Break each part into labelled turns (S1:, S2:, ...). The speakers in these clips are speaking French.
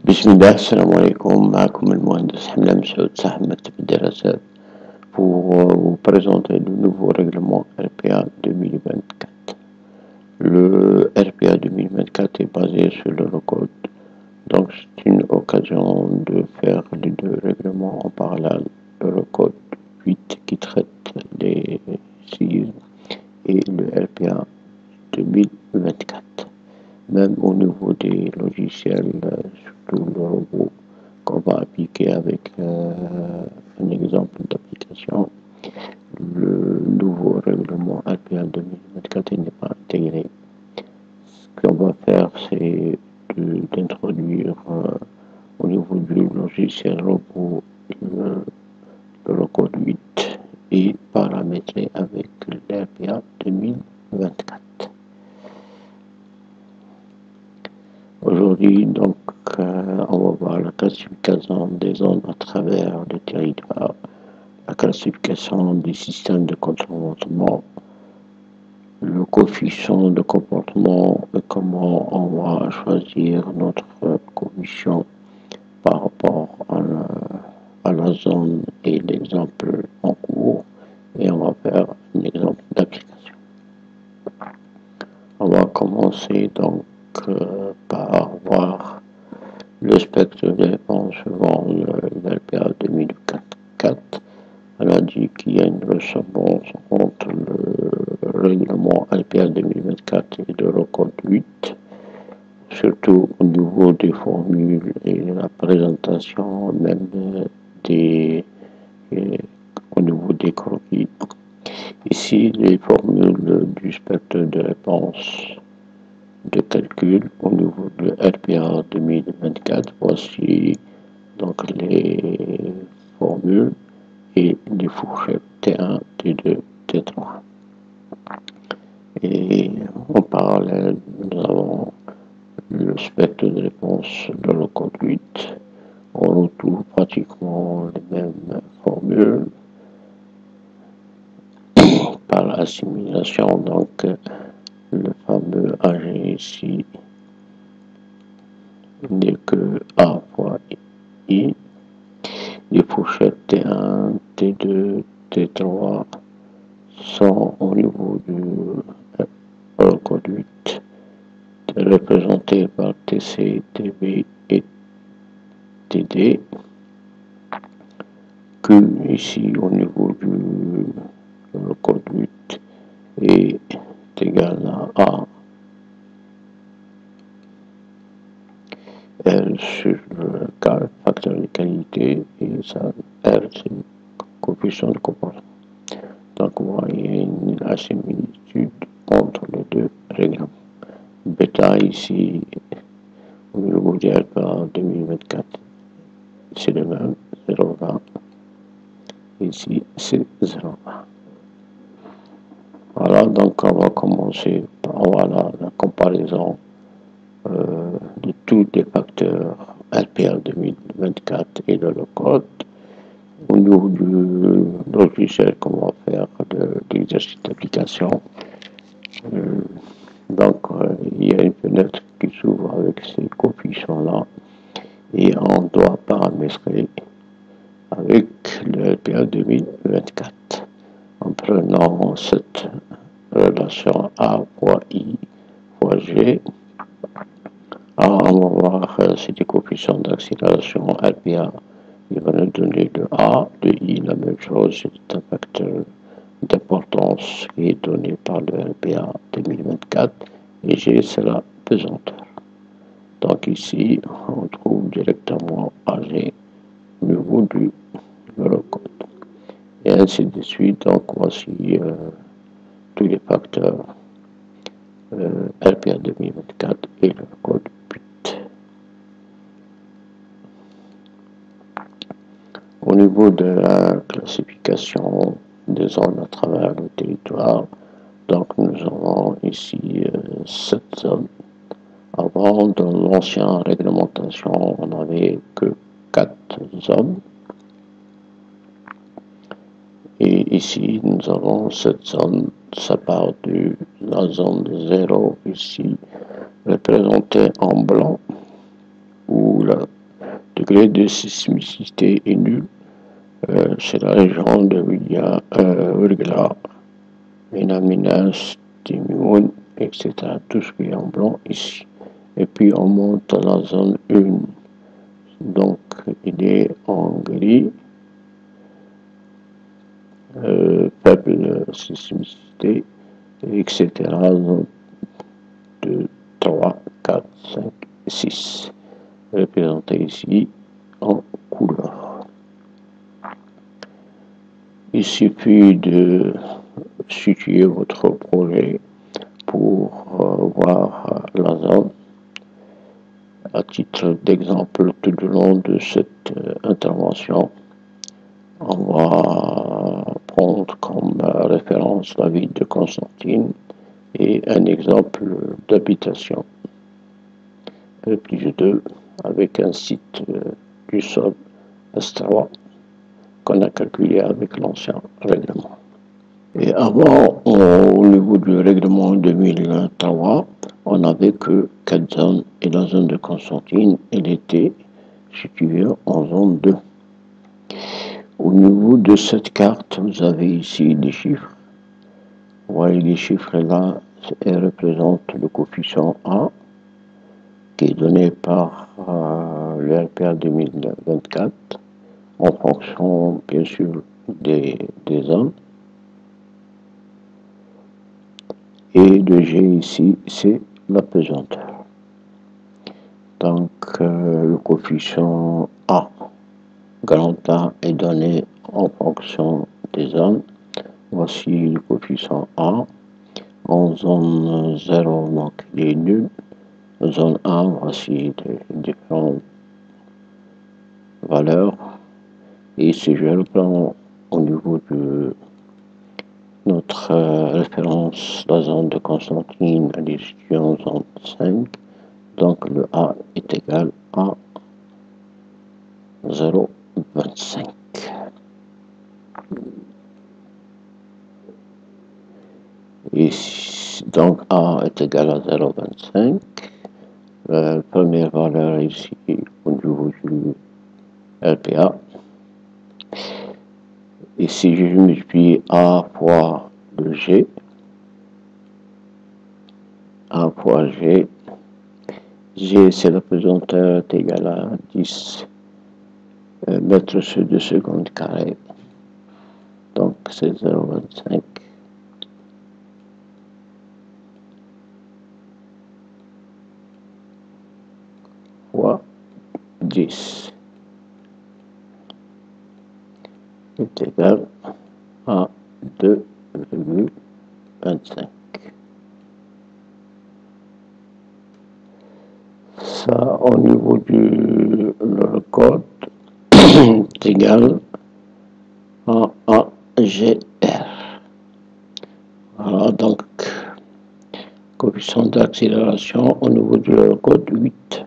S1: بسم الله, السلام عليكم. معكم المهندس حملة مسعود, صاحب مكتب الدراسات, pour vous présenter le nouveau règlement RPA 2024. Le RPA 2024 est basé sur l'Eurocode, donc c'est une occasion de faire les deux règlements en parallèle. L'Eurocode 8 qui traite les séismes et le RPA 2024. Même au niveau des logiciels, surtout le robot qu'on va appliquer avec un exemple d'application, le nouveau règlement RPA 2024 n'est pas intégré. Ce qu'on va faire, c'est d'introduire au niveau du logiciel robot le code 8 et paramétrer avec l'RPA 2024. Aujourd'hui, donc, on va voir la classification des zones à travers le territoire, la classification des systèmes de comportement, le coefficient de comportement et comment on va choisir notre coefficient par rapport à la zone et l'exemple en cours, et on va faire un exemple d'application. On va commencer donc par voir le spectre de réponse suivant l'RPA 2004. On a dit qu'il y a une ressemblance entre le règlement RPA 2024 et l'Eurocode 8, surtout au niveau des formules et la présentation, même au niveau des croquis. Ici, les formules du spectre de réponse de calcul au niveau de RPA 2024. Voici donc les formules et les fourchettes T1, T2, T3. Et en parallèle, nous avons le spectre de réponse de l'Eurocode 8. On retrouve pratiquement les mêmes formules par assimilation, donc le fameux AG ici n'est que A fois I. Les fourchettes T1, T2, T3 sont au niveau du Eurocode 8 représentés par TC, TB et TD. Q ici au niveau du Eurocode 8 est égal à A R sur le facteur de qualité, et ça R c'est le coefficient de comportement. Donc vous voyez une similitude entre les deux règlements. Bêta ici au niveau du RPA 2024 c'est le même, 0,20. Ici c'est 0,20. Voilà, donc on va commencer par la comparaison de tous les facteurs RPA 2024 et l'Eurocode. Au niveau du logiciel qu'on va faire l'exercice d'application, donc il y a une fenêtre qui s'ouvre avec ces coefficients-là, et on doit paramétrer avec le RPA 2024 en prenant cette relation A fois I fois G. Alors, on va voir si les coefficients d'accélération RPA, il va nous donner de A, de I, la même chose, c'est un facteur d'importance qui est donné par le RPA 2024, et G, c'est la pesanteur. Donc ici, on trouve directement AG au niveau du Eurocode. Et ainsi de suite, donc voici tous les facteurs RPA 2024 et l'Eurocode 8. Au niveau de la classification des zones à travers le territoire, donc nous avons ici 7 zones. Avant, dans l'ancienne réglementation, on n'avait que 4 zones. Et ici, nous avons 7 zones. Ça part de la zone 0, ici, représentée en blanc, où le degré de sismicité est nul. C'est la région de Urgla, Minaminas, Timoun, etc. Tout ce qui est en blanc ici. Et puis on monte à la zone 1. Donc il est en gris. Faible sismicité, etc. Donc 2, 3, 4, 5, 6. Représenté ici en couleur. Il suffit de situer votre projet pour voir la zone. À titre d'exemple, tout au long de cette intervention, on va prendre comme référence la ville de Constantine et un exemple d'habitation. Plus 2 avec un site du sol S3 qu'on a calculé avec l'ancien règlement. Et avant, au niveau du règlement 2003, on n'avait que 4 zones et la zone de Constantine, elle était située en zone 2. Au niveau de cette carte, vous avez ici les chiffres. Vous voyez les chiffres là, elles représentent le coefficient A qui est donné par le RPA 2024 en fonction bien sûr des zones. Et le G ici, c'est la pesanteur. Donc le coefficient A, grand A, est donné en fonction des zones. Voici le coefficient A. En zone 0, donc il est nul. En zone 1, voici les différentes valeurs. Et si je reprends au niveau de notre référence, la zone de Constantine, elle est située en zone 5. Donc le A est égal à 0,25. Et donc A est égal à 0,25. La première valeur ici au niveau du RPA. Et si je multiplie A fois le G, A fois G, G c'est la pesanteur est égale à 10 mètres sur 2 secondes carré. Donc c'est 0,25 fois 10 est égal à 2,25. Ça, au niveau du code, est égal à AGR. Voilà, donc, coefficient d'accélération au niveau du code 8.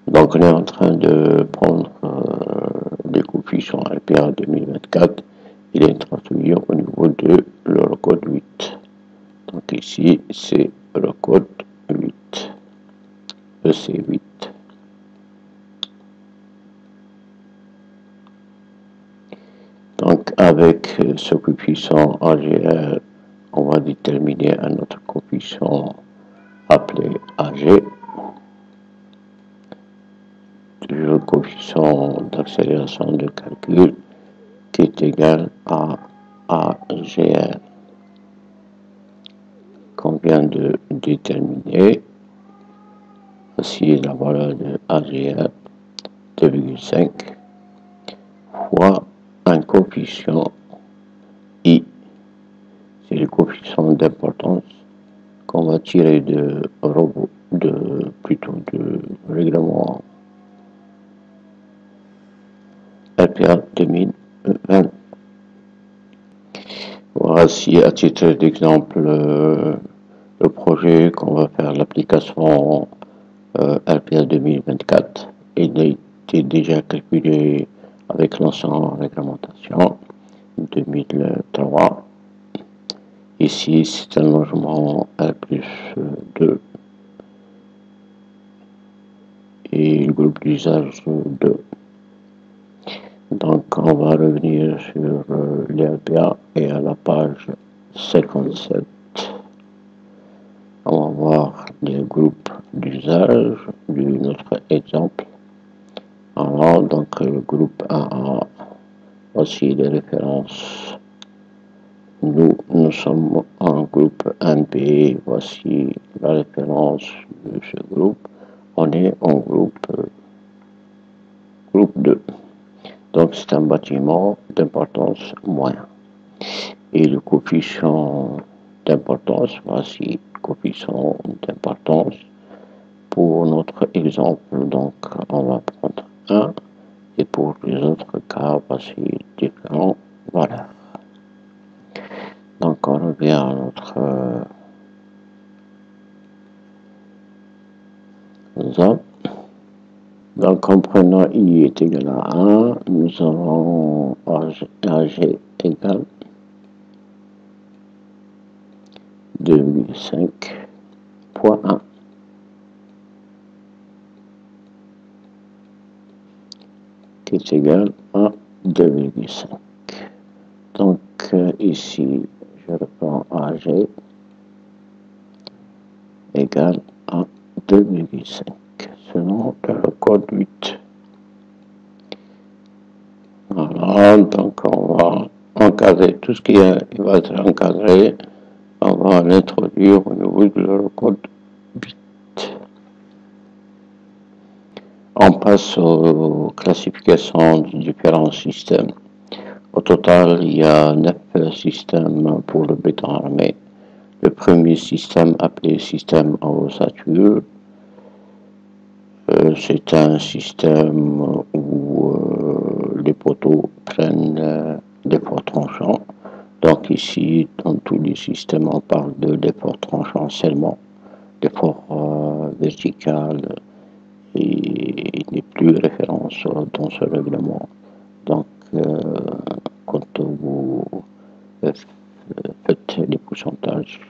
S1: Donc, on est en train de prendre les coefficients RPA 2024. Il est traduit au niveau de le code 8. Donc ici, c'est le code 8. EC8. Donc avec ce coefficient AGR, on va déterminer un autre coefficient appelé AG. Toujours le coefficient d'accélération de calcul qui est égal à AGR qu'on vient de déterminer. Voici la valeur de AGR 2,5 fois un coefficient I. C'est le coefficient d'importance qu'on va tirer de règlement RPA 2020. Voici à titre d'exemple le projet qu'on va faire l'application RPA 2024. Il a été déjà calculé avec l'ancienne réglementation 2003. Ici, c'est un logement R+2 et le groupe d'usage 2. Donc, on va revenir sur les RPA et à la page 57. On va voir les groupes d'usage de notre exemple. Alors, donc, le groupe AA, voici les références. Nous sommes en groupe 1B, voici la référence de ce groupe. On est en groupe 2. Donc c'est un bâtiment d'importance moyen. Et le coefficient d'importance, voici le coefficient d'importance pour notre exemple. Donc on va prendre 1 et pour les autres cas, voici différents valeurs. Donc on revient à notre zone. Donc en prenant I est égal à 1, nous avons AG égale 2,5.1 qui est égal à 2,5. Donc ici, je reprends AG égale à 2,5 selon le code 8. Voilà, donc on va encadrer tout ce qui va être encadré. On va l'introduire au niveau de le code 8. On passe aux classifications des différents systèmes. Au total, il y a 9 systèmes pour le béton armé. Le premier système, appelé système à ossature, c'est un système où les poteaux prennent l'effort tranchant. Donc ici, dans tous les systèmes, on parle de l'effort tranchant seulement. L'effort vertical il n'est plus référence dans ce règlement. Donc, quand vous faites les pourcentages,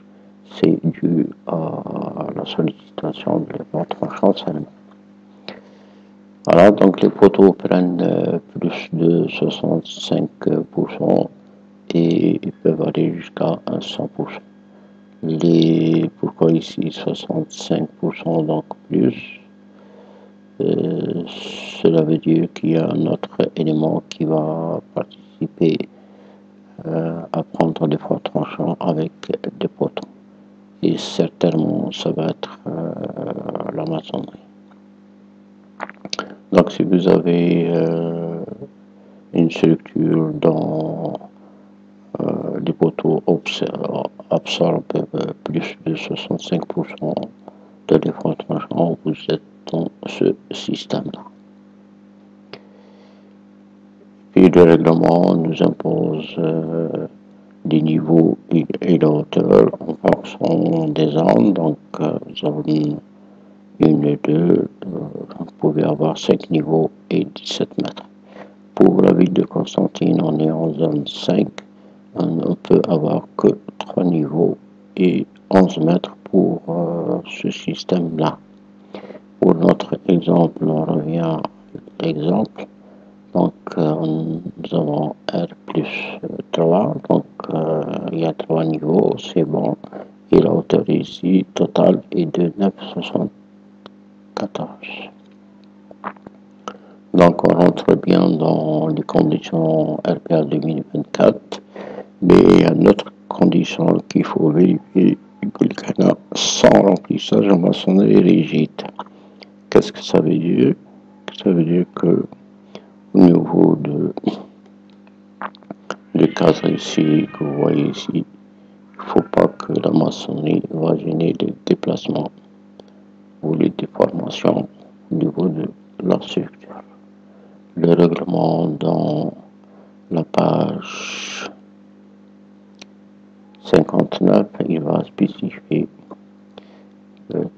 S1: c'est dû à la sollicitation de l'effort tranchant seulement. Voilà, donc les poteaux prennent plus de 65% et ils peuvent aller jusqu'à 100%. Pourquoi ici 65% donc plus? Cela veut dire qu'il y a un autre élément qui va participer à prendre l'effort tranchant avec des poteaux. Et certainement, ça va être la maçonnerie. Donc, si vous avez une structure dont les poteaux absorbent plus de 65% de l'effort tranchant, vous êtes dans ce système-là. Puis le règlement nous impose les niveaux et la hauteur en fonction des zones. Donc, zone 1 et 2, vous pouvez avoir 5 niveaux et 17 mètres. Pour la ville de Constantine, on est en zone 5. On ne peut avoir que 3 niveaux et 11 mètres pour ce système-là. Pour notre exemple, on revient à l'exemple. Donc, nous avons R plus 3, donc il y a 3 niveaux, c'est bon. Et la hauteur ici, totale, est de 9,74. Donc, on rentre bien dans les conditions RPA 2024, mais il y a une autre condition qu'il faut vérifier, que le canal sans remplissage en maçonnerie rigide. Qu'est-ce que ça veut dire? Ça veut dire que au niveau de cadre ici, que vous voyez ici, il ne faut pas que la maçonnerie va gêner les déplacements ou les déformations au niveau de la structure. Le règlement dans la page 59, il va spécifier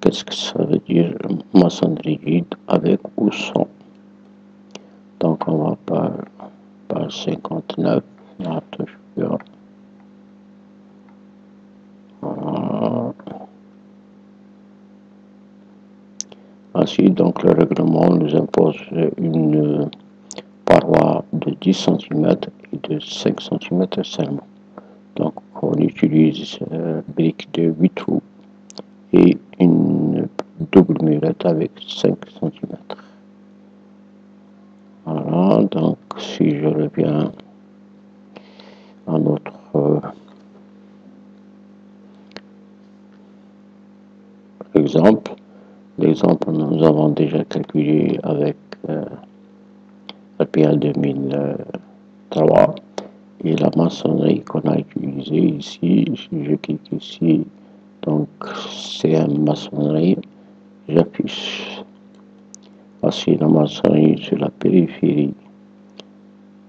S1: qu'est-ce que ça veut dire maçonnerie rigide avec ou sans. Donc on va page 59, Ainsi, donc, le règlement nous impose une paroi de 10 cm et de 5 cm seulement. Donc, on utilise brique de 8 trous et une double murette avec 5 cm. Voilà, donc si je reviens à notre exemple, l'exemple nous avons déjà calculé avec RPA 2003 et la maçonnerie qu'on a utilisée ici. Si je clique ici, donc c'est une maçonnerie, j'affiche ainsi la maçonnerie sur la périphérie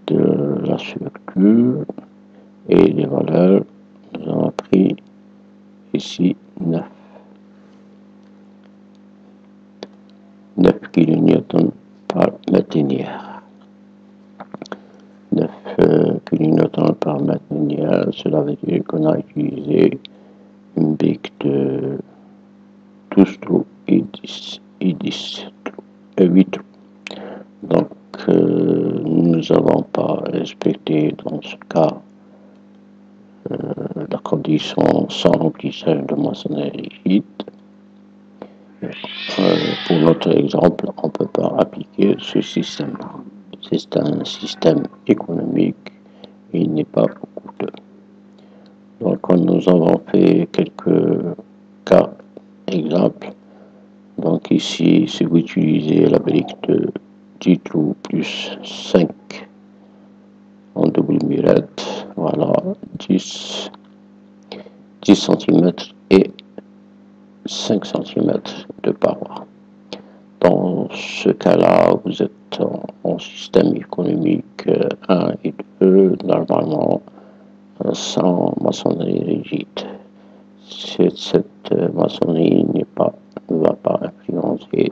S1: de la structure et les valeurs, nous avons pris ici 9 kN par mètre linéaire. 9 kN par mètre linéaire, cela veut dire qu'on a utilisé une brique de 12 trous et 8 trous. Donc, nous n'avons pas respecté dans ce cas la condition sans remplissage de maçonnerie rigide. Pour notre exemple, on ne peut pas appliquer ce système-là. C'est un système économique et il n'est pas coûteux. Donc, nous avons fait quelques cas exemples. Donc ici, si vous utilisez la brique de 10 trous plus 5 en double murette, voilà, 10 cm et 5 cm de paroi. Dans ce cas-là, vous êtes en système économique 1 et 2, normalement sans maçonnerie rigide. Cette maçonnerie ne va pas influencer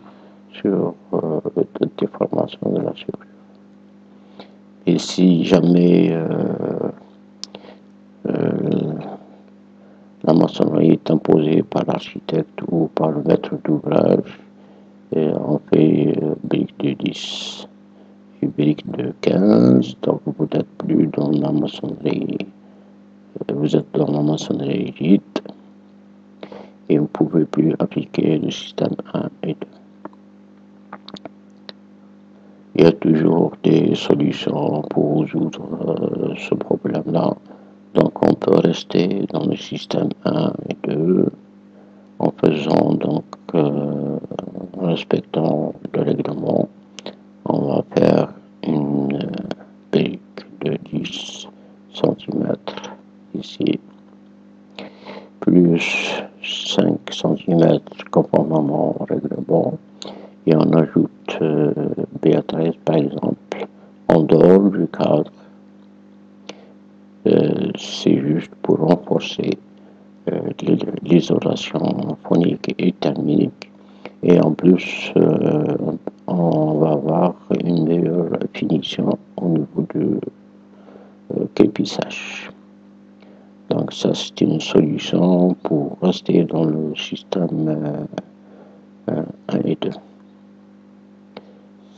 S1: sur la déformation de la structure. Et si jamais la maçonnerie est imposée par l'architecte ou par le maître d'ouvrage, on fait brique de 10 et brique de 15, donc vous n'êtes plus dans la maçonnerie, vous êtes dans la maçonnerie rigide et vous ne pouvez plus appliquer le système 1 et 2. Il y a toujours des solutions pour résoudre ce problème-là. Donc on peut rester dans le système 1 et 2 en faisant donc en respectant le règlement. On va faire une brique de 10 cm ici, plus 5 cm conformément au règlement, et on ajoute BA13 par exemple en dehors du cadre. C'est juste pour renforcer l'isolation phonique et thermique, et en plus on va avoir une meilleure finition au niveau de képissage. Donc ça c'est une solution pour rester dans le système 1 et 2.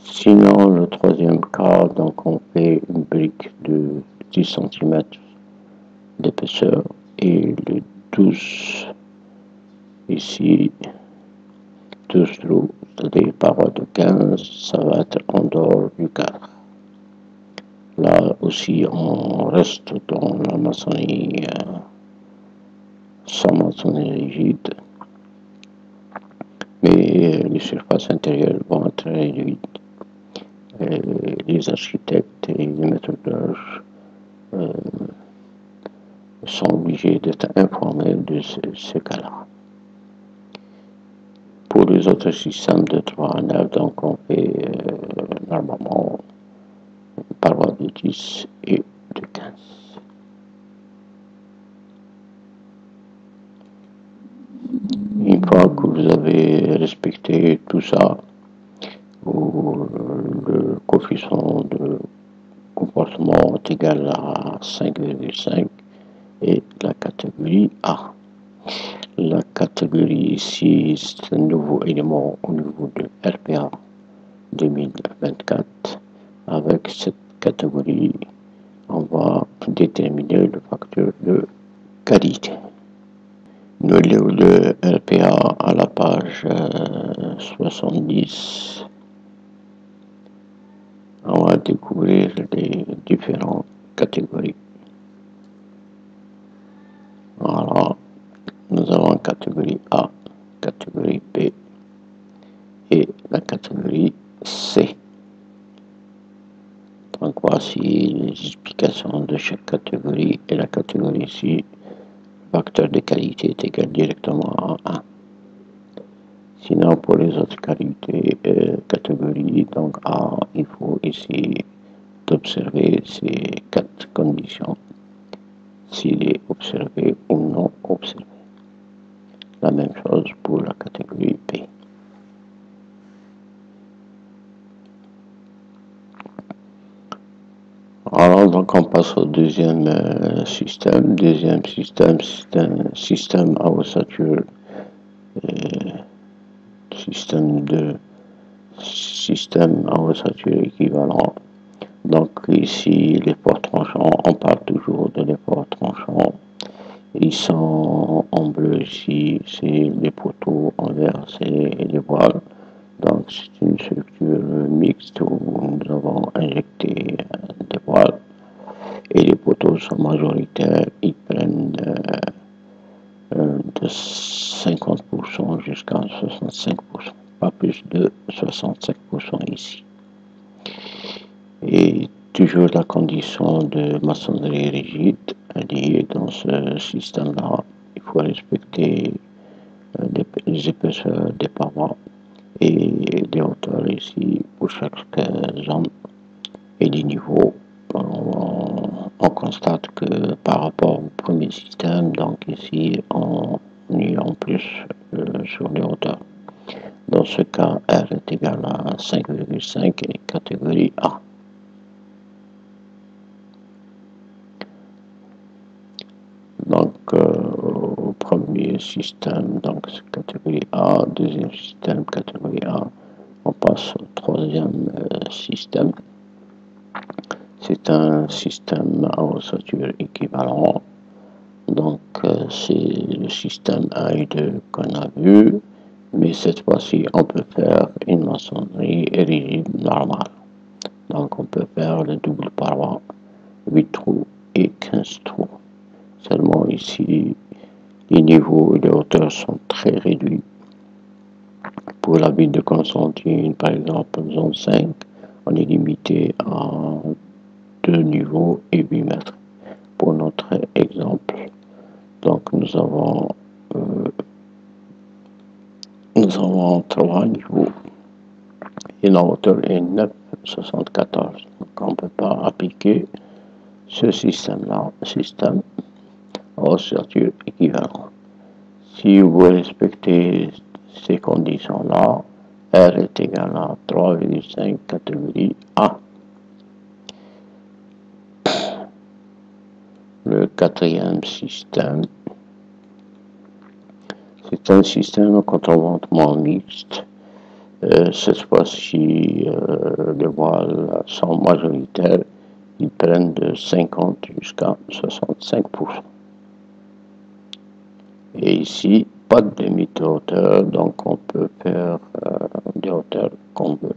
S1: Sinon, le troisième cas, donc on fait une brique de 10 cm d'épaisseur et le 12 ici, 12 trous, c'est-à-dire parois de 15, ça va être en dehors du cadre. Là aussi, on reste dans la maçonnerie sans maçonnerie rigide, mais les surfaces intérieures vont être réduites. Les architectes et les maîtres d'œuvre sont obligés d'être informés de ce cas-là. Pour les autres systèmes de 3 à 9, donc on fait normalement une paroi de 10 et de 15. Une fois que vous avez respecté tout ça, le coefficient de comportement est égal à 5,5 et la catégorie A. La catégorie catégorie ici, c'est un nouveau élément au niveau de RPA 2024. Avec cette catégorie, on va déterminer le facteur de qualité. Nous le RPA à la page 70. On va découvrir les différentes catégories. Voilà, nous avons catégorie A, catégorie B et la catégorie C. Donc voici les explications de chaque catégorie, et la catégorie ici, facteur de qualité est égal directement à 1. Sinon pour les autres catégories, donc A, il faut ici d'observer ces 4 conditions, s'il est observé ou non observé. La même chose pour la catégorie B. Alors, donc on passe au deuxième système. Deuxième système, c'est un système à ossature, système à ossature équivalent. Donc ici, les ports tranchants, on parle toujours de les ports tranchants. Ils sont en bleu ici, c'est les poteaux, en vert c'est les voiles. Donc c'est une structure mixte où nous avons injecté des voiles, et les poteaux sont majoritaires, ils prennent de 50% jusqu'à 65%, pas plus de 65% ici. Et toujours la condition de maçonnerie rigide liée dans ce système-là, il faut respecter les épaisseurs des parois et les hauteurs ici pour chaque zone et les niveaux. On constate que par rapport au premier système, donc ici on est en plus sur les hauteurs. Dans ce cas, R est égal à 5,5 et catégorie A. Donc, au premier système, donc catégorie A, deuxième système, catégorie A, on passe au troisième système. C'est un système à ossature équivalent. Donc, c'est le système 1 et 2 qu'on a vu, mais cette fois-ci, on peut faire une maçonnerie rigide normale. Donc, on peut faire le double paroi, 8 trous et 15 trous. Seulement ici, les niveaux et les hauteurs sont très réduits. Pour la ville de Constantine, par exemple, zone 5, on est limité à 2 niveaux et 8 mètres. Pour notre exemple, donc nous avons 3 niveaux et la hauteur est 9,74. Donc on ne peut pas appliquer ce système-là, système à ossature équivalent. Si vous respectez ces conditions-là, R est égal à 3,5 catégorie A. Le quatrième système, c'est un système contreventement mixte. Cette fois-ci, les voiles sont majoritaires. Ils prennent de 50 jusqu'à 65%. Et ici, pas de limite de hauteur, donc on peut faire des hauteurs qu'on veut.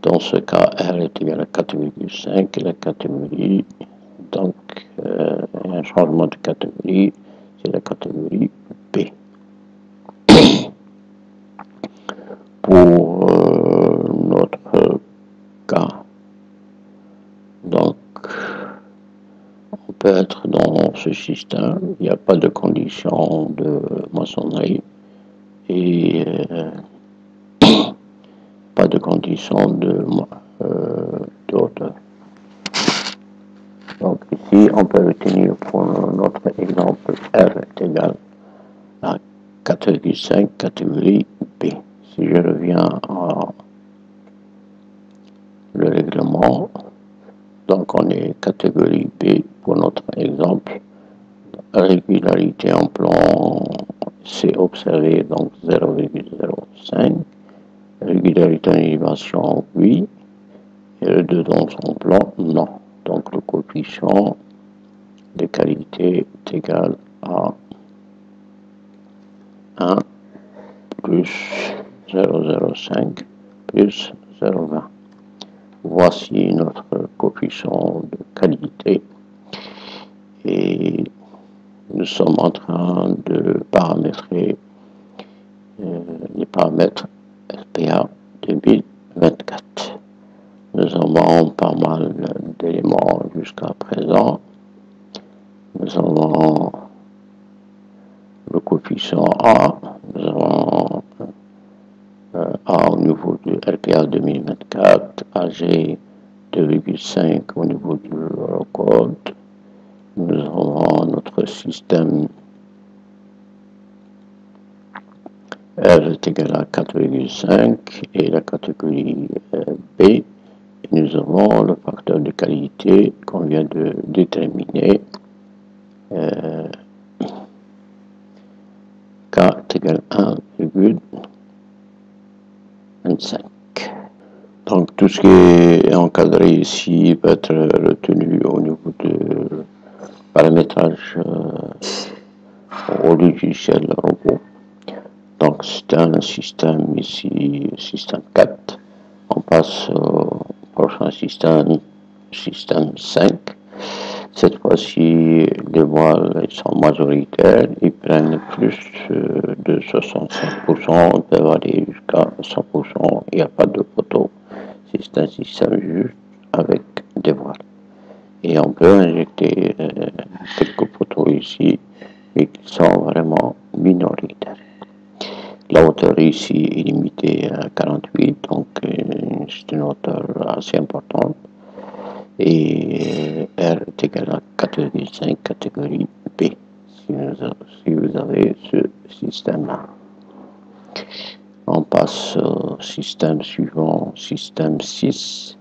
S1: Dans ce cas, R est égal à 4,5 et la catégorie, donc un changement de catégorie, c'est la catégorie B. Pour notre cas, donc on peut être dans ce système, il n'y a pas de condition de maçonnerie et pas de condition de hauteur. Donc ici, on peut retenir pour notre exemple R est égal à 4,5 catégorie B. Si je reviens à le règlement, donc on est catégorie B pour notre exemple. Régularité en plan, c'est observé, donc 0,05. Régularité d'animation, oui. Et le dedans son blanc, non. Donc le coefficient de qualité est égal à 1 plus 0,05 plus 0,20. Voici notre coefficient de qualité. Et nous sommes en train de paramétrer les paramètres RPA 2024. Nous avons pas mal d'éléments jusqu'à présent. Nous avons le coefficient A, nous avons A au niveau du RPA 2024, AG 2,5 au niveau du Eurocode. Nous avons notre système R est égal à 4,5 et la catégorie B. Et nous avons le facteur de qualité qu'on vient de déterminer. K est égal à 1,25. Donc tout ce qui est encadré ici peut être retenu au niveau de paramétrage au logiciel robot. Donc c'est un système ici, système 4. On passe au prochain système, système 5. Cette fois-ci, les voiles sont majoritaires, ils prennent plus de 65%, on peut aller jusqu'à 100%, il n'y a pas de photo. C'est un système juste avec des voiles. Et on peut injecter quelques photos ici, mais qui sont vraiment minoritaires. La hauteur ici est limitée à 48, donc c'est une hauteur assez importante. Et R est égal à 4,5 catégorie B, si vous avez ce système-là. On passe au système suivant, système 6.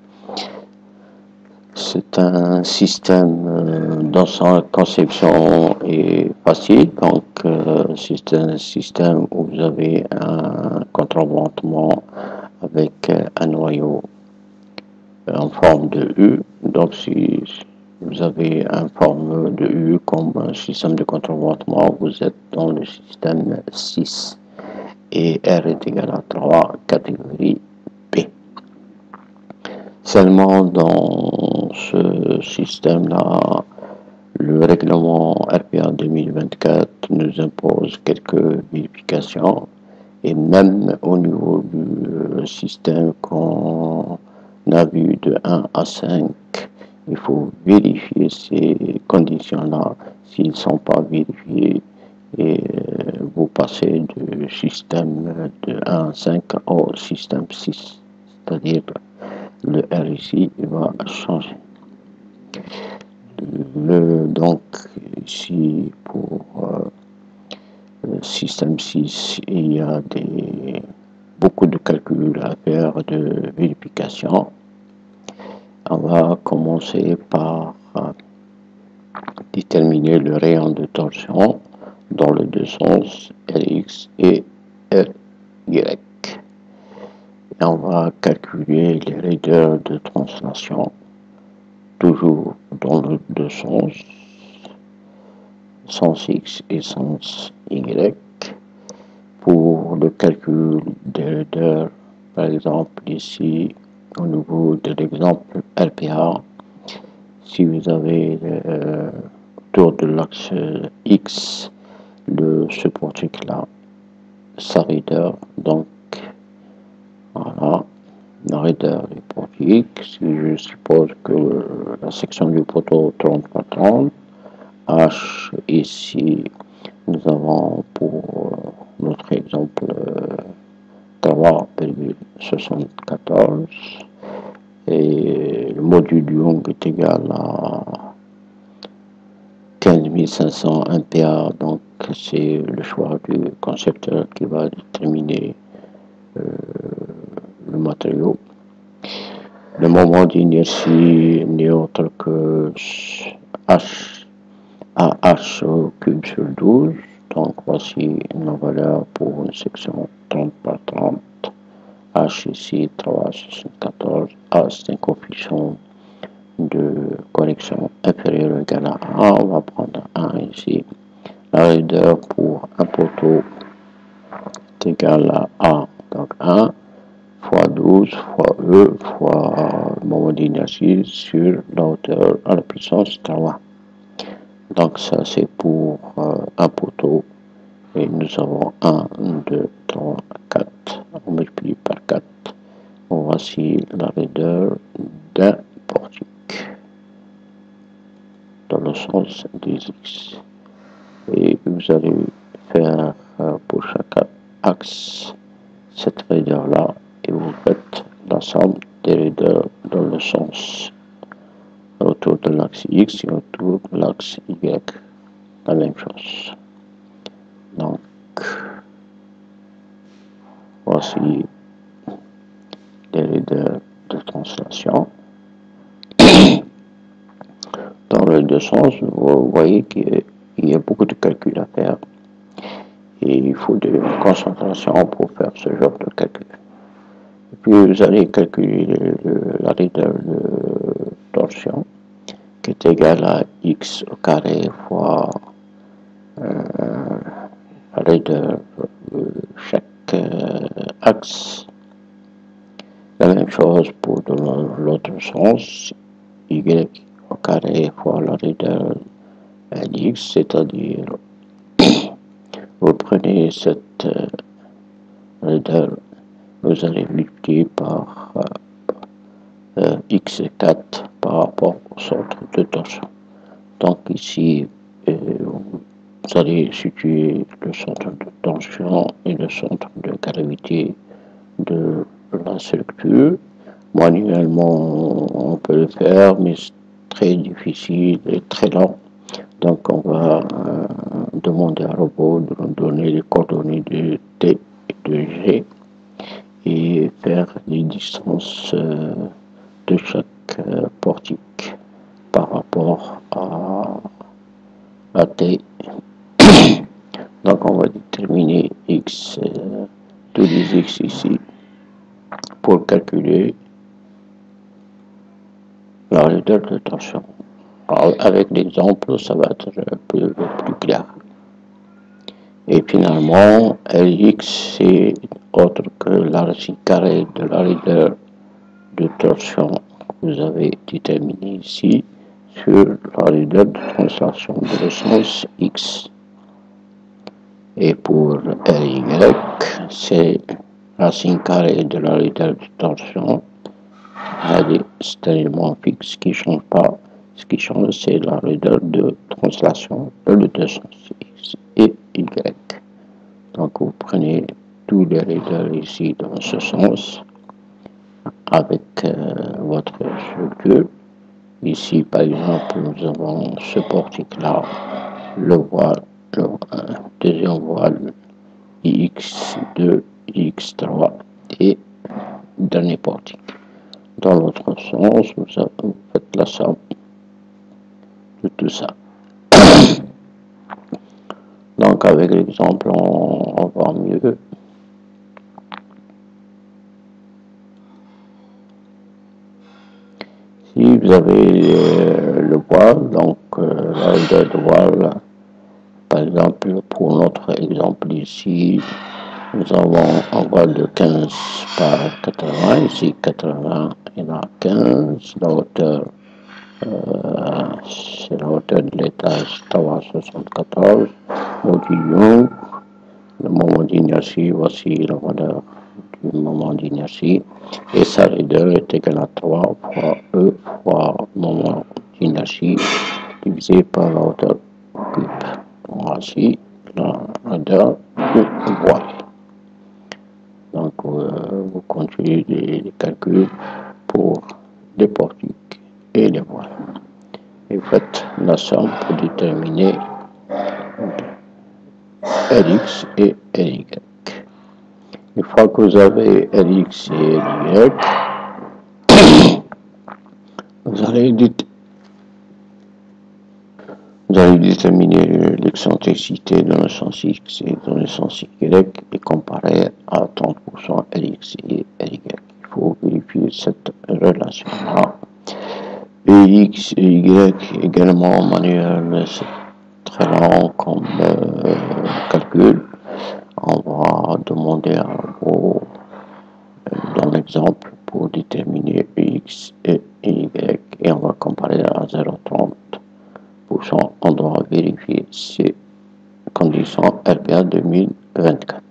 S1: C'est un système dans sa conception est facile, donc c'est un système où vous avez un contreventement avec un noyau en forme de U. Donc si vous avez une forme de U comme un système de contreventement, vous êtes dans le système 6 et R est égal à 3 catégorie B. Seulement dans ce système-là, le règlement RPA 2024 nous impose quelques vérifications et même au niveau du système qu'on a vu de 1 à 5, il faut vérifier ces conditions-là. S'ils ne sont pas vérifiés, et vous passez du système de 1 à 5 au système 6, c'est-à-dire le R ici va changer. Donc ici pour le système 6, il y a beaucoup de calculs à faire, de vérification. On va commencer par déterminer le rayon de torsion dans les deux sens, Rx et Ry. Et on va calculer les raideurs de translation, toujours dans les deux sens, sens X et sens Y. Pour le calcul des raideurs, par exemple ici, au niveau de l'exemple RPA, si vous avez autour de l'axe X ce portique-là, sa raideur, donc voilà, la raideur du portique, si je suppose que la section du poteau 30 par 30, H ici, nous avons pour notre exemple 3,74 et le module Young est égal à 15 500 MPa, donc c'est le choix du concepteur qui va déterminer le matériau. Le moment d'inertie n'est autre que H AH au cube sur 12, Donc voici nos valeurs pour une section 30 par 30. H ici 3,74. A c'est un coefficient de correction inférieur ou égal à 1. On va prendre 1 ici. La raideur pour un poteau est égal à A. Donc 1 fois 12 fois E fois le moment d'inertie sur la hauteur à la puissance 3. Donc ça c'est pour un poteau. Et nous avons 1, 2, 3, 4. On multiplie par 4. Voici la raideur d'un portique dans le sens des X. Et vous allez faire pour chaque axe cette raideur-là et vous faites la somme des raideurs dans le sens autour de l'axe X et autour de l'axe Y. La même chose. Donc, voici les raideurs de translation. Dans les deux sens, vous voyez qu'il y a beaucoup de calculs à faire. Et il faut de concentration pour faire ce genre de calcul. Et puis vous allez calculer la raideur de torsion qui est égale à x au carré fois la raideur de chaque axe. La même chose pour l'autre sens, y au carré fois la raideur d'x, c'est-à-dire vous prenez cette raideur, vous allez multiplier par x4 par rapport au centre de torsion. Donc ici, vous allez situer le centre de tension et le centre de gravité de la structure. Manuellement, on peut le faire, mais c'est très difficile et très lent. Donc on va demander à robot de nous donner les coordonnées de T et de G et faire les distances de chaque portique par rapport à T. Donc on va déterminer X, tous les X ici pour calculer la raideur de torsion. Alors, avec l'exemple, ça va être plus clair. Et finalement, Lx, c'est autre que la racine carrée de la raideur de torsion que vous avez déterminée ici sur la raideur de translation de le sens X. Et pour Ly, c'est racine carrée de la raideur de torsion. C'est un élément fixe qui ne change pas. Ce qui change, c'est la raideur de translation dans les deux sens, X et Y. Donc, vous prenez tous les raideurs ici dans ce sens avec votre structure. Ici, par exemple, nous avons ce portique-là, le voile, le deuxième voile, X2, X3 et dernier portique. Dans l'autre sens, vous faites la somme de tout ça. Donc avec l'exemple, on voit mieux. Si vous avez le voile, donc la raideur de voile, par exemple, pour notre exemple ici, nous avons un voile de 15 par 80, ici 80 et là 15, la hauteur, c'est la hauteur de l'étage 374, modulus, le moment d'inertie, voici la valeur du moment d'inertie, et sa raideur est égale à 3 fois E fois moment d'inertie divisé par la hauteur cube. Voici la raideur du voile. Donc, vous continuez les calculs pour les portiques et les voiles. Et faites la somme pour déterminer Lx et Ly. Une fois que vous avez Lx et Ly, vous allez déterminer l'excentricité dans le sens X et dans le sens Y est comparée à 30% Lx et Ly. Il faut vérifier cette relation-là. Et X et Y également manuel, c'est très lent comme calcul. On va demander à un robot dans l'exemple pour déterminer X et Y et on va comparer à 0,30%. On doit vérifier ces conditions RPA 2024.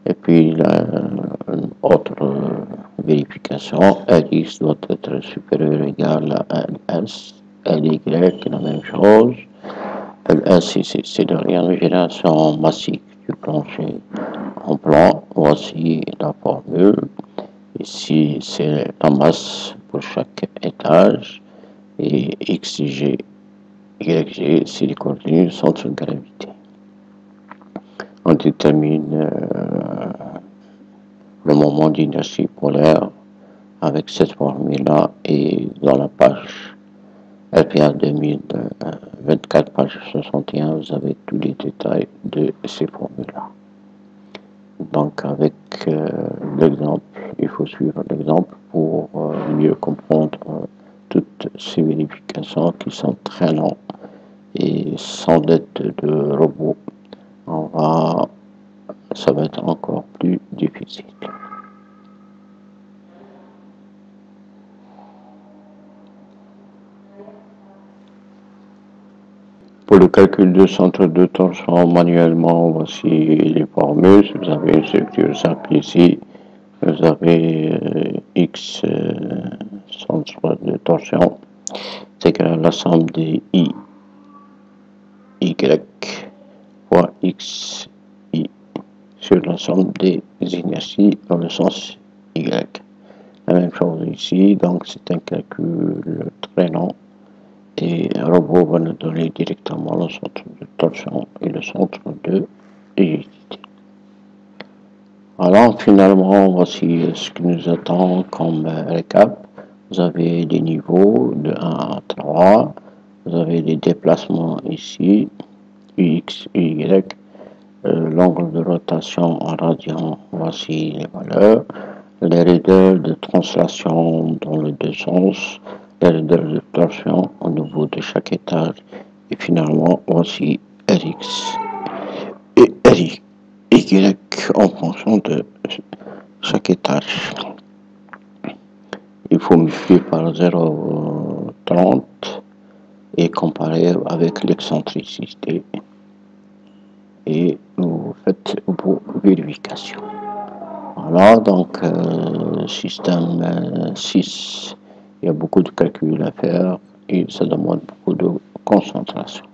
S1: Et puis une autre vérification, Lx doit être supérieur ou égal à Ls, Ly la même chose. Ls c'est la régénération massique du plancher en plan. Voici la formule. Ici c'est la masse pour chaque étage et xg, yg c'est les coordonnées du centre de gravité. On détermine le moment d'inertie polaire avec cette formule-là et dans la page RPA 2024, page 61, vous avez tous les détails de ces formules-là. Donc avec l'exemple, il faut suivre l'exemple pour mieux comprendre toutes ces vérifications qui sont très longues et sans l'aide de robots, ça va être encore plus difficile. Pour le calcul de centre de torsion manuellement, voici les formules. Vous avez une structure simple ici. Vous avez X centre de torsion. C'est égal à la somme des I, Y fois X, I sur la somme des inerties dans le sens Y. La même chose ici, donc c'est un calcul très long. Et un robot va nous donner directement le centre de torsion et le centre de rigidité. Alors finalement, voici ce qui nous attend comme récap. Vous avez les niveaux de 1 à 3. Vous avez les déplacements ici, X, Y. L'angle de rotation en radian, voici les valeurs. Les raideurs de translation dans les deux sens. Les raideurs de torsion au niveau de chaque étage. Et finalement, voici Rx et Ry en fonction de chaque étage. Il faut multiplier par 0,30 et comparer avec l'excentricité. Et vous faites vos vérifications. Voilà, donc système 6, il y a beaucoup de calculs à faire et ça demande beaucoup de concentration.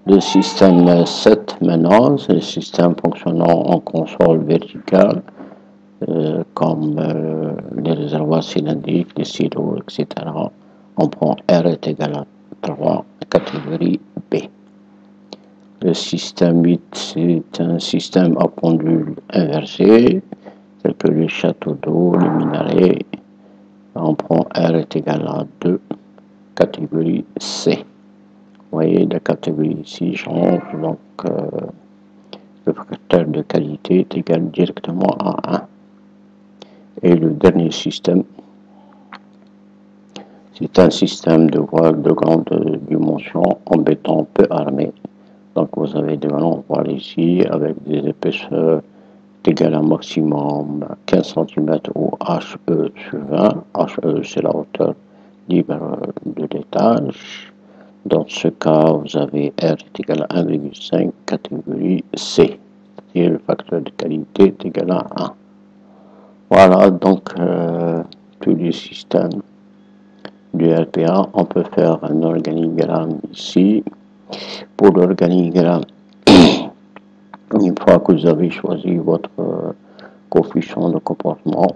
S1: Le système 7 maintenant, c'est le système fonctionnant en console verticale, comme les réservoirs cylindriques, les silos, etc. On prend R est égal à 3, catégorie B. Le système 8, c'est un système à pendule inversé, tel que les châteaux d'eau, les minarets. On prend R est égal à 2, catégorie C. Vous voyez, la catégorie ici change, donc le facteur de qualité est égal directement à 1. Et le dernier système, c'est un système de voile de grande dimension en béton peu armé. Donc vous avez des ballons voiles ici avec des épaisseurs égales à maximum 15 cm ou HE sur 20. HE c'est la hauteur libre de l'étage. Dans ce cas, vous avez R est égal à 1,5 catégorie C. Et le facteur de qualité est égal à 1. Voilà, donc tous les systèmes du RPA, on peut faire un organigramme ici. Pour l'organigramme, une fois que vous avez choisi votre coefficient de comportement,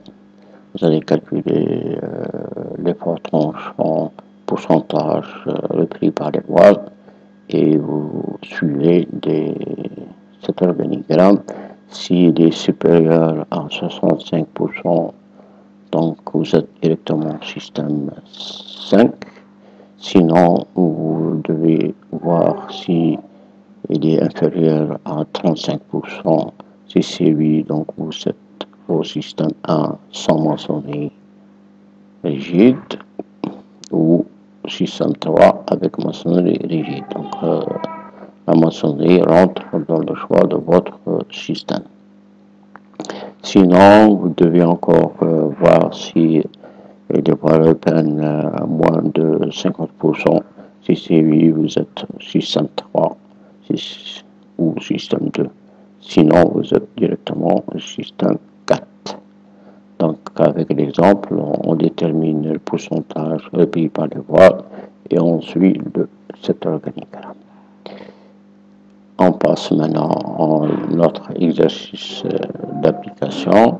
S1: vous allez calculer l'effort tranchant, pourcentage repris par les voiles et vous suivez cet organigramme. S'il est supérieur à 65%, donc vous êtes directement système 5. Sinon, vous devez voir si il est inférieur à 35%. Si c'est oui, donc vous êtes au système 1 sans maçonnerie rigide ou système 3 avec maçonnerie rigide. Donc la maçonnerie rentre dans le choix de votre système. Sinon, vous devez encore voir si il vaut la peine moins de 50%. Si c'est oui, vous êtes système 3 ou système 2. Sinon, vous êtes directement au système 4. Donc, avec l'exemple, on détermine le pourcentage recueilli par les voix et on suit cet organigramme. On passe maintenant à notre exercice d'application.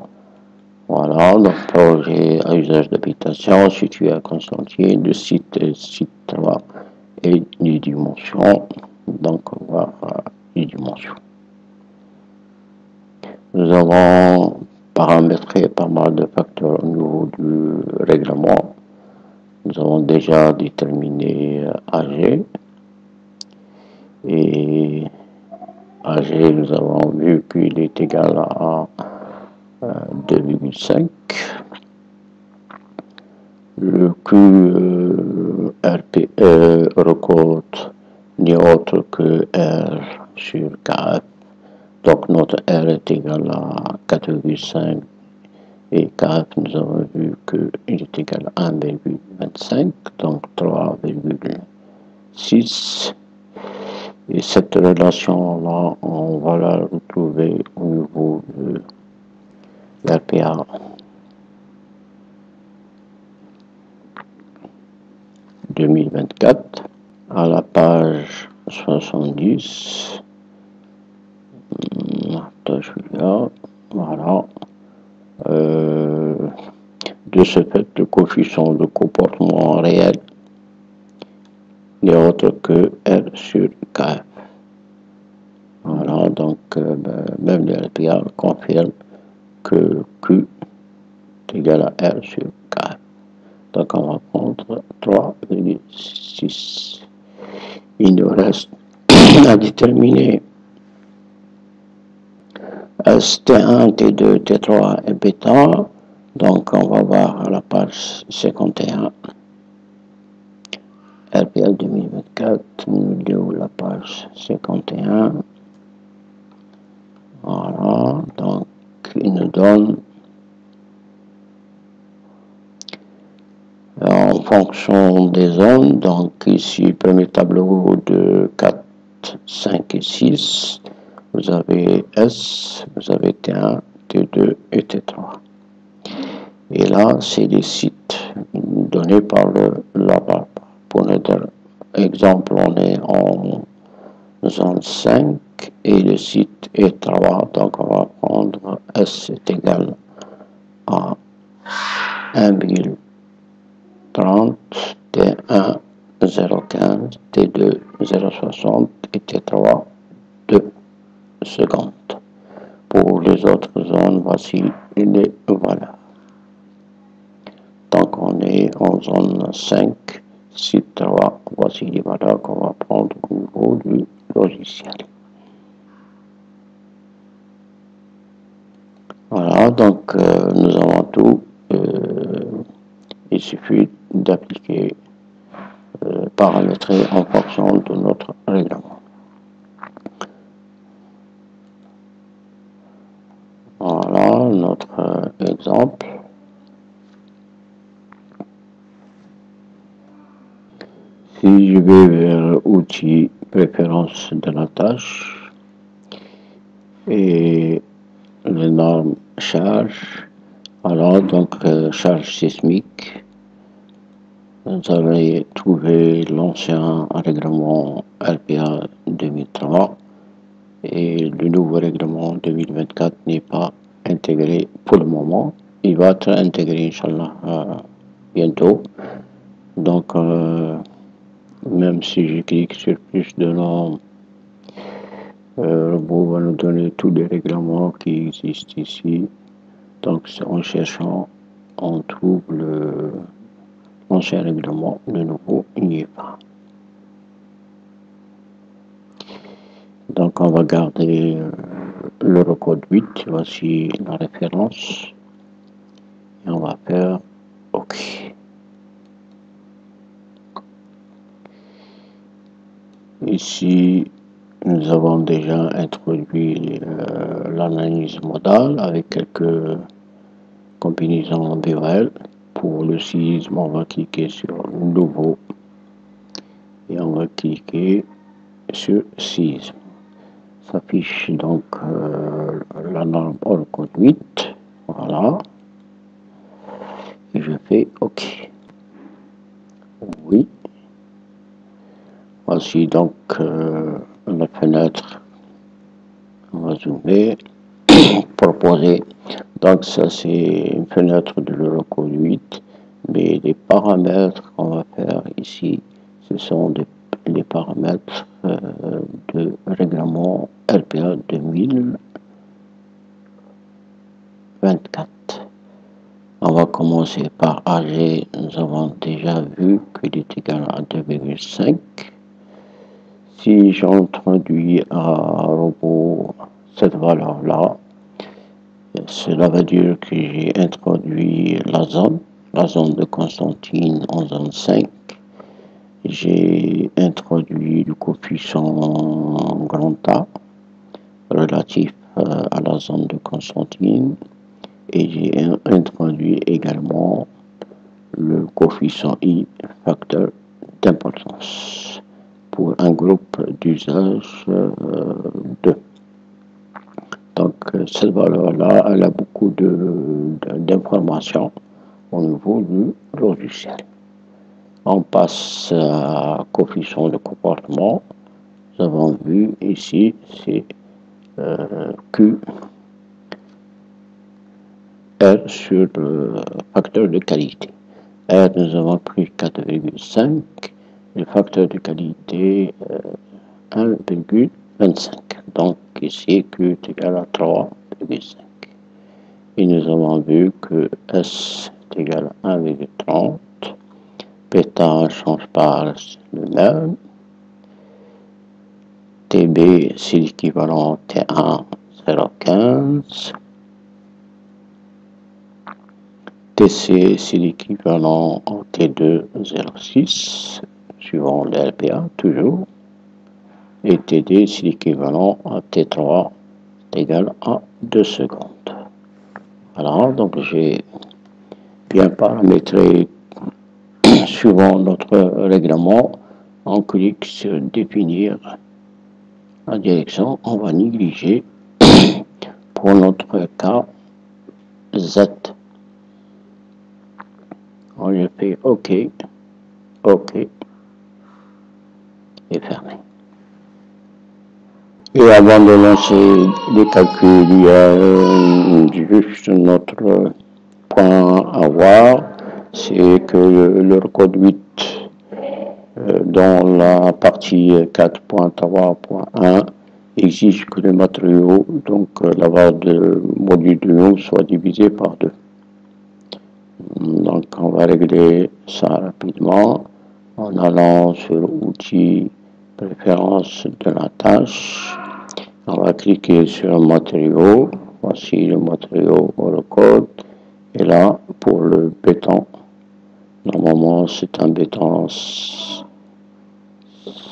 S1: Voilà, donc projet à usage d'habitation situé à Constantine, le site 3 et les dimensions. Donc, on va voir les dimensions. Nous avons paramétré pas mal de facteurs au niveau du règlement. Nous avons déjà déterminé AG. Et AG, nous avons vu qu'il est égal à 2,5. Le QRP recorde n'est autre que R sur KF. Donc notre R est égal à 4,5 et KF, nous avons vu qu'il est égal à 1,25, donc 3,6. Et cette relation-là, on va la retrouver au niveau de l'RPA. « 2024 à la page 70. Je suis là, voilà. De ce fait, le coefficient de comportement réel n'est autre que R sur KF. Voilà, donc même le RPA confirme que Q est égal à R sur KF. Donc on va prendre 3,6. Il nous reste à déterminer T1, T2, T3 et bêta. Donc on va voir à la page 51. RPL 2024, milieu la page 51. Voilà, donc il nous donne en fonction des zones, donc ici, premier tableau de 4, 5 et 6, vous avez S, vous avez T1, T2 et T3. Et là, c'est des sites donnés par le LABAP. Pour notre exemple, on est en zone 5 et le site est 3, donc on va prendre S est égal à 1,30, T1 0,15, T2 0,60 et T3 2 secondes. Pour les autres zones, voici les valeurs. Donc on est en zone 5, site 3, voici les valeurs qu'on va prendre au niveau du logiciel. Voilà, donc nous avons tout. Il suffit d'appliquer, paramétrer en fonction de notre règlement. Voilà notre exemple. Si je vais vers outils, préférences de la tâche et les normes charge, alors donc charge sismique, vous allez trouver l'ancien règlement RPA 2003 et le nouveau règlement 2024 n'est pas intégré pour le moment. Il va être intégré, Inch'Allah, bientôt. Donc, même si je clique sur plus de normes, le robot va nous donner tous les règlements qui existent ici. Donc, en cherchant, on trouve l'ancien règlement, le nouveau, il n'y est pas. Donc on va garder l'Eurocode 8, voici la référence, et on va faire OK. Ici, nous avons déjà introduit l'analyse modale avec quelques combinaisons BOL. Pour le séisme, on va cliquer sur Nouveau et on va cliquer sur séisme. S'affiche donc la norme Eurocode 8. Voilà. Et je fais OK. Oui. Voici donc la fenêtre. On va zoomer. Proposer. Donc ça c'est une fenêtre de l'Eurocode 8. Mais les paramètres qu'on va faire ici, ce sont les paramètres de règlement RPA 2024. On va commencer par AG. Nous avons déjà vu qu'il est égal à 2,5. Si j'introduis à robot cette valeur-là, cela veut dire que j'ai introduit la zone de Constantine en zone 5. J'ai introduit le coefficient grand A relatif à la zone de Constantine et j'ai introduit également le coefficient I, facteur d'importance, pour un groupe d'usage 2. Donc cette valeur-là, elle a beaucoup d'informations au niveau du logiciel. On passe à coefficient de comportement. Nous avons vu ici, c'est Q R sur le facteur de qualité. R, nous avons pris 4,5. Le facteur de qualité 1,25. Donc ici, Q est égal à 3,5. Et nous avons vu que S est égal à 1,30. Bêta ne change pas, reste le même. TB, c'est l'équivalent T1, 0,15. TC, c'est l'équivalent en T2, 0,6, suivant l'RPA, toujours. Et TD, c'est l'équivalent à T3, égal à 2 secondes. Voilà, donc j'ai bien paramétré suivant notre règlement. On clique sur définir la direction. On va négliger pour notre cas Z. On lui fait OK, OK et fermé. Et avant de lancer les calculs, il y a juste notre point à voir, c'est que l'Eurocode 8 dans la partie 4.3.1 exige que les matériaux, donc la barre de module de Young, soit divisée par 2. Donc on va régler ça rapidement en allant sur outils préférences de la tâche. On va cliquer sur matériaux. Voici le matériau Eurocode. Et là, pour le béton, normalement c'est un béton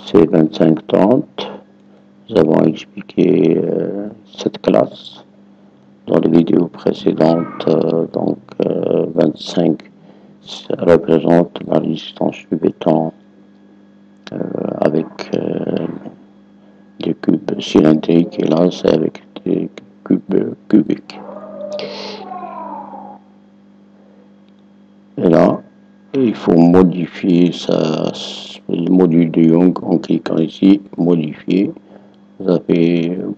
S1: C2530. Nous avons expliqué cette classe dans les vidéos précédentes. Donc 25, ça représente la résistance du béton avec des cubes cylindriques, et là c'est avec des cubes cubiques. Et là, il faut modifier le module de Young en cliquant ici, modifier. Vous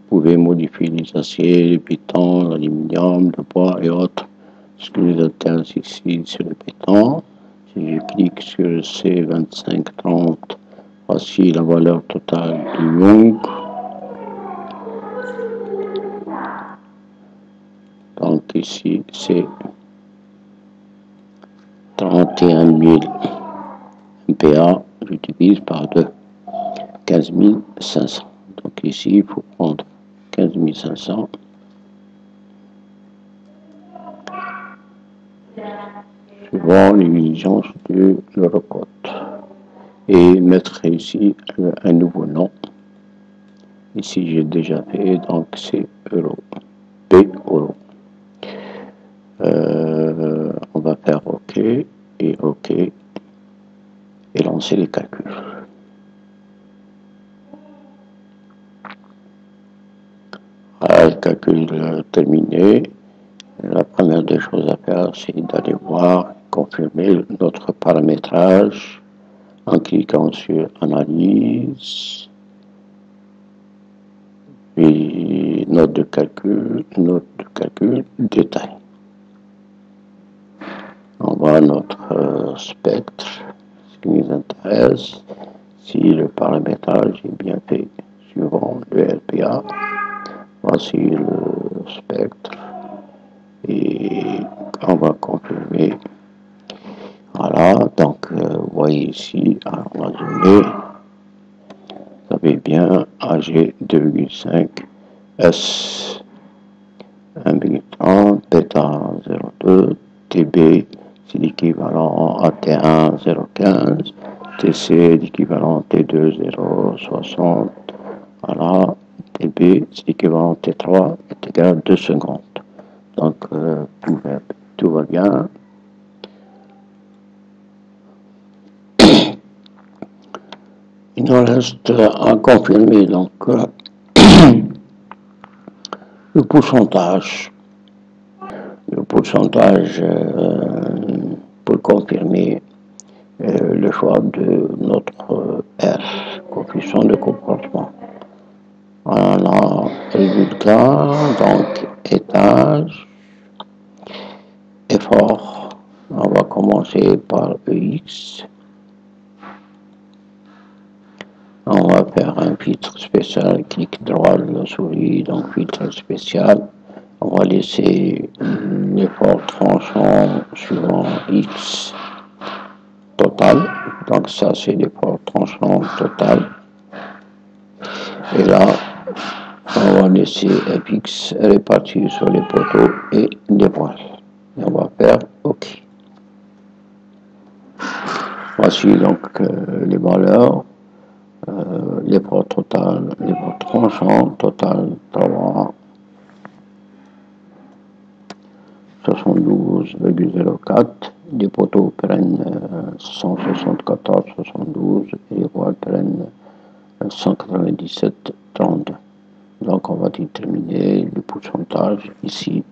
S1: pouvez modifier les aciers, les bétons, l'aluminium, le bois et autres. Ce qui nous intéresse ici, c'est le béton. Si je clique sur C2530, voici la valeur totale du Young. Donc ici, c'est 30 41 000 MPa, je divise par 2, 15 500. Donc ici, il faut prendre 15 500 suivant l'exigence de l'Eurocote et mettre ici un nouveau nom. Ici, j'ai déjà fait, donc c'est euro, P euro. On va faire OK et OK et lancer les calculs. Voilà, le calcul terminé. La première des choses à faire, c'est d'aller voir, confirmer notre paramétrage en cliquant sur Analyse, puis note de calcul, détail. On voit notre spectre, ce qui nous intéresse, si le paramétrage est bien fait suivant le LPA. Voici le spectre et on va confirmer. Voilà, donc vous voyez ici, à résumé, vous avez bien AG 2,5, S 1,30, bêta 0,2, TB c'est l'équivalent à T1 0,15, TC l'équivalent T2 0,60, voilà, TB c'est l'équivalent T3 est égal à 2 secondes. Donc tout va bien. Il nous reste à confirmer donc le pourcentage. Le pourcentage pour confirmer le choix de notre R, coefficient de comportement. Voilà, résultat, donc étage, effort. On va commencer par EX. On va faire un filtre spécial, clic droit de la souris, donc filtre spécial. On va laisser l'effort tranchant suivant X total. Donc ça c'est l'effort tranchant total. Et là, on va laisser Fx réparti sur les poteaux et les voiles. Et on va faire OK. Voici donc les valeurs. L'effort total, l'effort tranchant total 3 72,04, les poteaux prennent 174,72 et les voiles prennent 197,32. Donc on va déterminer le pourcentage ici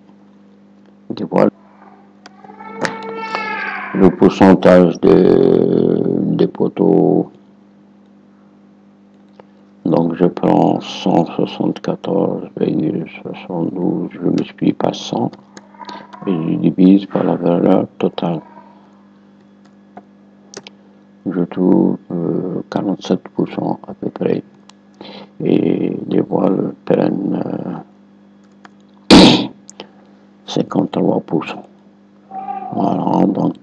S1: des voiles. Le pourcentage des poteaux, donc je prends 174,72, je multiplie par 100 et je divise par la valeur totale. Je trouve 47% à peu près et les voiles prennent 53%. Voilà, donc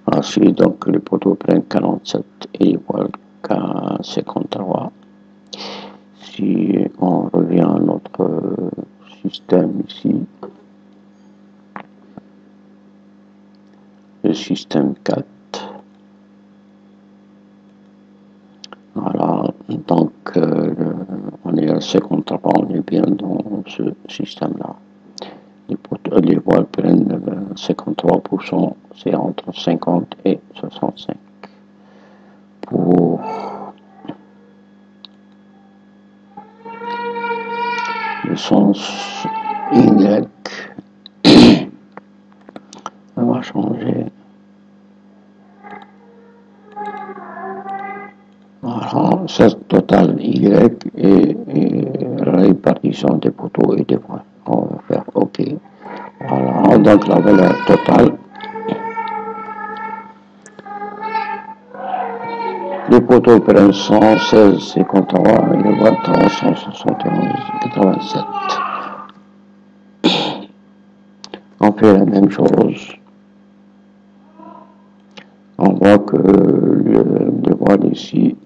S1: ensuite, donc les poteaux prennent 47 et les voiles 53. Si on revient à notre système ici, le système 4, voilà, donc on est à 53, on est bien dans ce système-là. Les voiles prennent 53%, c'est entre 50 et 65. Pour le sens Y, on va changer. Voilà, c'est total Y et répartition des poteaux et des voiles. On va faire OK. Voilà, donc la valeur totale. Les poteaux prennent 116,53 et les voiles 171,87. on fait la même chose. On voit que les voiles ici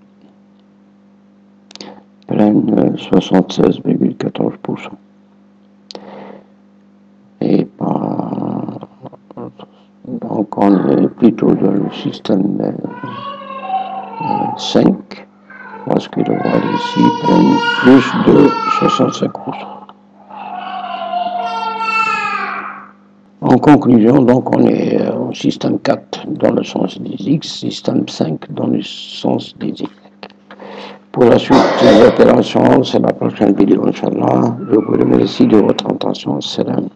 S1: prennent 76,14%. Et donc on est plutôt dans le système 5, parce que les voiles ici prennent plus de 65%. En conclusion, donc, on est au système 4 dans le sens des X, système 5 dans le sens des Y. Pour la suite des opérations, c'est la prochaine vidéo, Inch'Allah. Je vous remercie de votre attention. Salam.